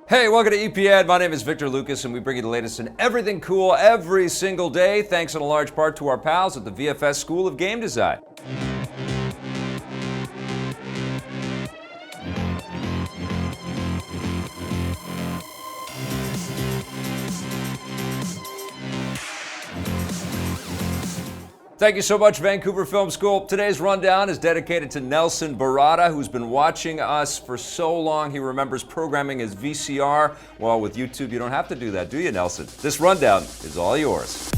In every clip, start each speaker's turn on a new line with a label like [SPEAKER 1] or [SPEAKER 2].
[SPEAKER 1] Hey, welcome to EPN. My name is Victor Lucas, and we bring you the latest in everything cool every single day, thanks in a large part to our pals at the VFS School of Game Design. Thank you so much, Vancouver Film School. Today's rundown is dedicated to Nelson Barada, who's been watching us for so long he remembers programming his VCR. Well, with YouTube, you don't have to do that, do you, Nelson? This rundown is all yours.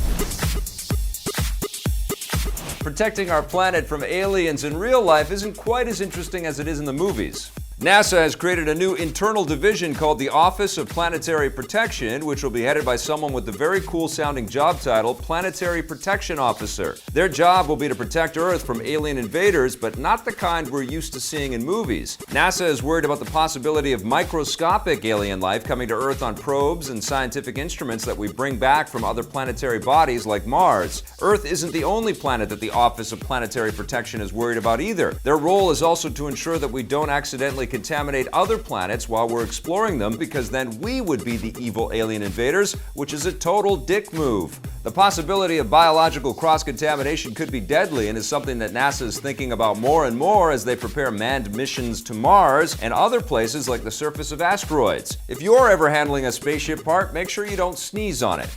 [SPEAKER 1] Protecting our planet from aliens in real life isn't quite as interesting as it is in the movies. NASA has created a new internal division called the Office of Planetary Protection, which will be headed by someone with the very cool-sounding job title, Planetary Protection Officer. Their job will be to protect Earth from alien invaders, but not the kind we're used to seeing in movies. NASA is worried about the possibility of microscopic alien life coming to Earth on probes and scientific instruments that we bring back from other planetary bodies like Mars. Earth isn't the only planet that the Office of Planetary Protection is worried about either. Their role is also to ensure that we don't accidentally contaminate other planets while we're exploring them, because then we would be the evil alien invaders, which is a total dick move. The possibility of biological cross-contamination could be deadly and is something that NASA is thinking about more and more as they prepare manned missions to Mars and other places like the surface of asteroids. If you're ever handling a spaceship part, make sure you don't sneeze on it.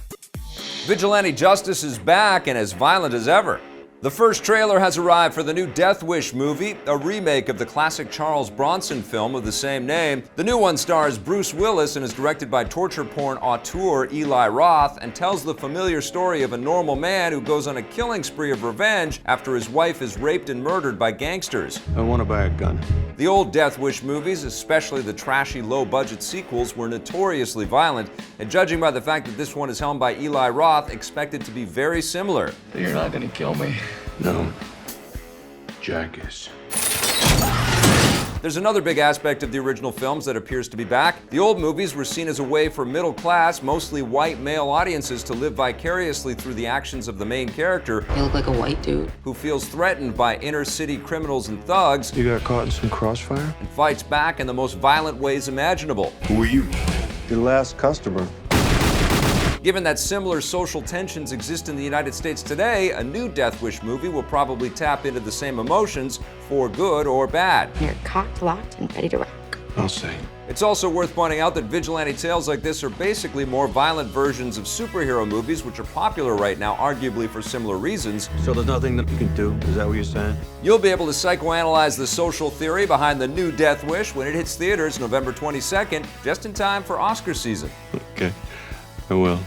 [SPEAKER 1] Vigilante justice is back and as violent as ever. The first trailer has arrived for the new Death Wish movie, a remake of the classic Charles Bronson film of the same name. The new one stars Bruce Willis and is directed by torture porn auteur Eli Roth and tells the familiar story of a normal man who goes on a killing spree of revenge after his wife is raped and murdered by gangsters.
[SPEAKER 2] I want to buy a gun.
[SPEAKER 1] The old Death Wish movies, especially the trashy low-budget sequels, were notoriously violent, and judging by the fact that this one is helmed by Eli Roth, expected to be very similar.
[SPEAKER 3] You're not gonna kill me.
[SPEAKER 2] No. Jack is.
[SPEAKER 1] There's another big aspect of the original films that appears to be back. The old movies were seen as a way for middle-class, mostly white male audiences to live vicariously through the actions of the main character.
[SPEAKER 4] You look like a white dude
[SPEAKER 1] Who feels threatened by inner-city criminals and thugs.
[SPEAKER 2] You got caught in some crossfire?
[SPEAKER 1] And fights back in the most violent ways imaginable.
[SPEAKER 2] Who are you? Your last customer.
[SPEAKER 1] Given that similar social tensions exist in the United States today, a new Death Wish movie will probably tap into the same emotions, for good or bad.
[SPEAKER 4] You're cocked, locked, and ready to rock.
[SPEAKER 2] I'll say.
[SPEAKER 1] It's also worth pointing out that vigilante tales like this are basically more violent versions of superhero movies, which are popular right now, arguably for similar reasons.
[SPEAKER 2] So there's nothing that you can do? Is that what you're saying?
[SPEAKER 1] You'll be able to psychoanalyze the social theory behind the new Death Wish when it hits theaters November 22nd, just in time for Oscar season.
[SPEAKER 2] Okay, I will.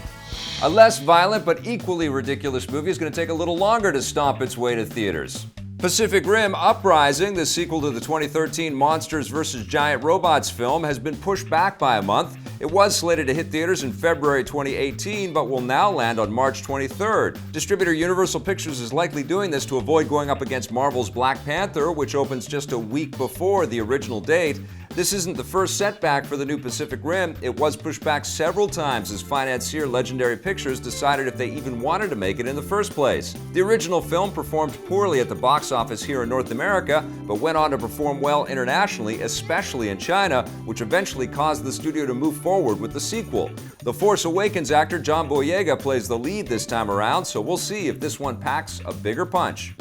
[SPEAKER 1] A less violent but equally ridiculous movie is going to take a little longer to stomp its way to theaters. Pacific Rim Uprising, the sequel to the 2013 Monsters vs. Giant Robots film, has been pushed back by a month. It was slated to hit theaters in February 2018, but will now land on March 23rd. Distributor Universal Pictures is likely doing this to avoid going up against Marvel's Black Panther, which opens just a week before the original date. This isn't the first setback for the new Pacific Rim. It was pushed back several times as financier Legendary Pictures decided if they even wanted to make it in the first place. The original film performed poorly at the box office here in North America, but went on to perform well internationally, especially in China, which eventually caused the studio to move forward with the sequel. The Force Awakens actor John Boyega plays the lead this time around, so we'll see if this one packs a bigger punch.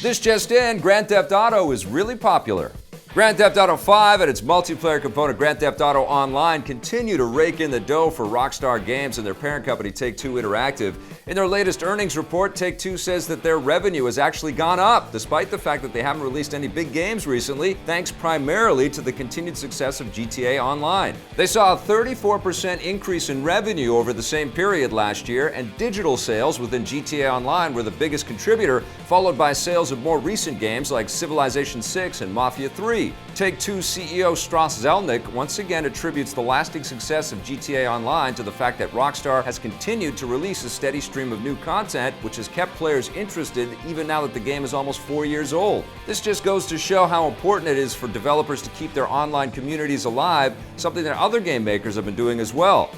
[SPEAKER 1] This just in, Grand Theft Auto is really popular. Grand Theft Auto 5 and its multiplayer component Grand Theft Auto Online continue to rake in the dough for Rockstar Games and their parent company Take-Two Interactive. In their latest earnings report, Take-Two says that their revenue has actually gone up, despite the fact that they haven't released any big games recently, thanks primarily to the continued success of GTA Online. They saw a 34% increase in revenue over the same period last year, and digital sales within GTA Online were the biggest contributor, followed by sales of more recent games like Civilization 6 and Mafia 3. Take-Two CEO Strauss Zelnick once again attributes the lasting success of GTA Online to the fact that Rockstar has continued to release a steady stream of new content, which has kept players interested even now that the game is almost 4 years old. This just goes to show how important it is for developers to keep their online communities alive, something that other game makers have been doing as well.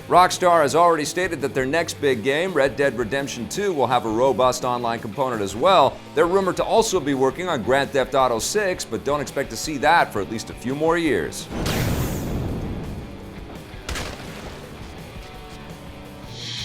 [SPEAKER 1] Rockstar has already stated that their next big game, Red Dead Redemption 2, will have a robust online component as well. They're rumored to also be working on Grand Theft Auto 6, but don't expect to see that for at least a few more years.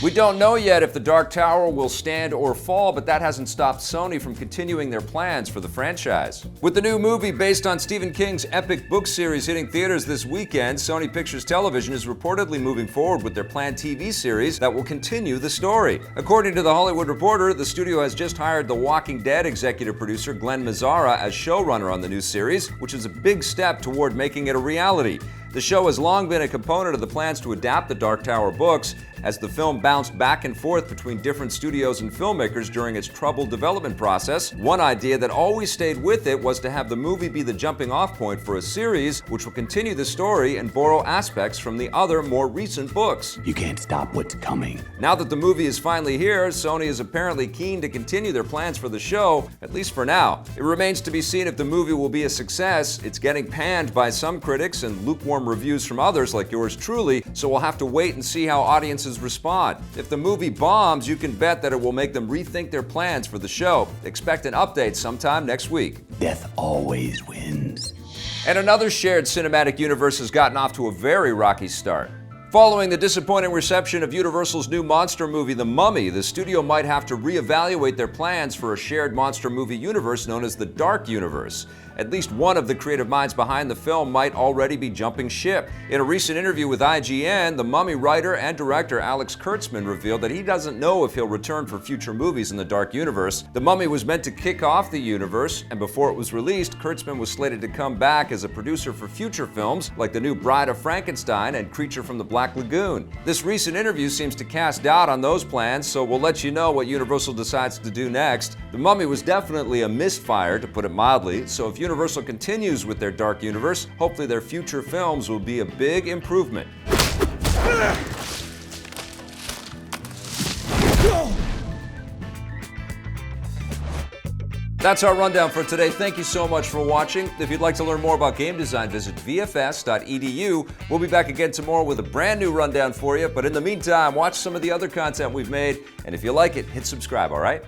[SPEAKER 1] We don't know yet if The Dark Tower will stand or fall, but that hasn't stopped Sony from continuing their plans for the franchise. With the new movie based on Stephen King's epic book series hitting theaters this weekend, Sony Pictures Television is reportedly moving forward with their planned TV series that will continue the story. According to The Hollywood Reporter, the studio has just hired The Walking Dead executive producer Glenn Mazzara as showrunner on the new series, which is a big step toward making it a reality. The show has long been a component of the plans to adapt the Dark Tower books, as the film bounced back and forth between different studios and filmmakers during its troubled development process. One idea that always stayed with it was to have the movie be the jumping-off point for a series which will continue the story and borrow aspects from the other, more recent books.
[SPEAKER 3] You can't stop what's coming.
[SPEAKER 1] Now that the movie is finally here, Sony is apparently keen to continue their plans for the show, at least for now. It remains to be seen if the movie will be a success. It's getting panned by some critics and lukewarm reviews from others like yours truly, so we'll have to wait and see how audiences respond. If the movie bombs, you can bet that it will make them rethink their plans for the show. Expect an update sometime next week.
[SPEAKER 3] Death always wins.
[SPEAKER 1] And another shared cinematic universe has gotten off to a very rocky start. Following the disappointing reception of Universal's new monster movie, The Mummy, the studio might have to reevaluate their plans for a shared monster movie universe known as the Dark Universe. At least one of the creative minds behind the film might already be jumping ship. In a recent interview with IGN, The Mummy writer and director Alex Kurtzman revealed that he doesn't know if he'll return for future movies in the Dark Universe. The Mummy was meant to kick off the universe, and before it was released, Kurtzman was slated to come back as a producer for future films like the new Bride of Frankenstein and Creature from the Black Lagoon. This recent interview seems to cast doubt on those plans, so we'll let you know what Universal decides to do next. The Mummy was definitely a misfire, to put it mildly, so if Universal continues with their Dark Universe, hopefully their future films will be a big improvement. That's our rundown for today. Thank you so much for watching. If you'd like to learn more about game design, visit VFS.edu. We'll be back again tomorrow with a brand new rundown for you. But in the meantime, watch some of the other content we've made. And if you like it, hit subscribe, all right?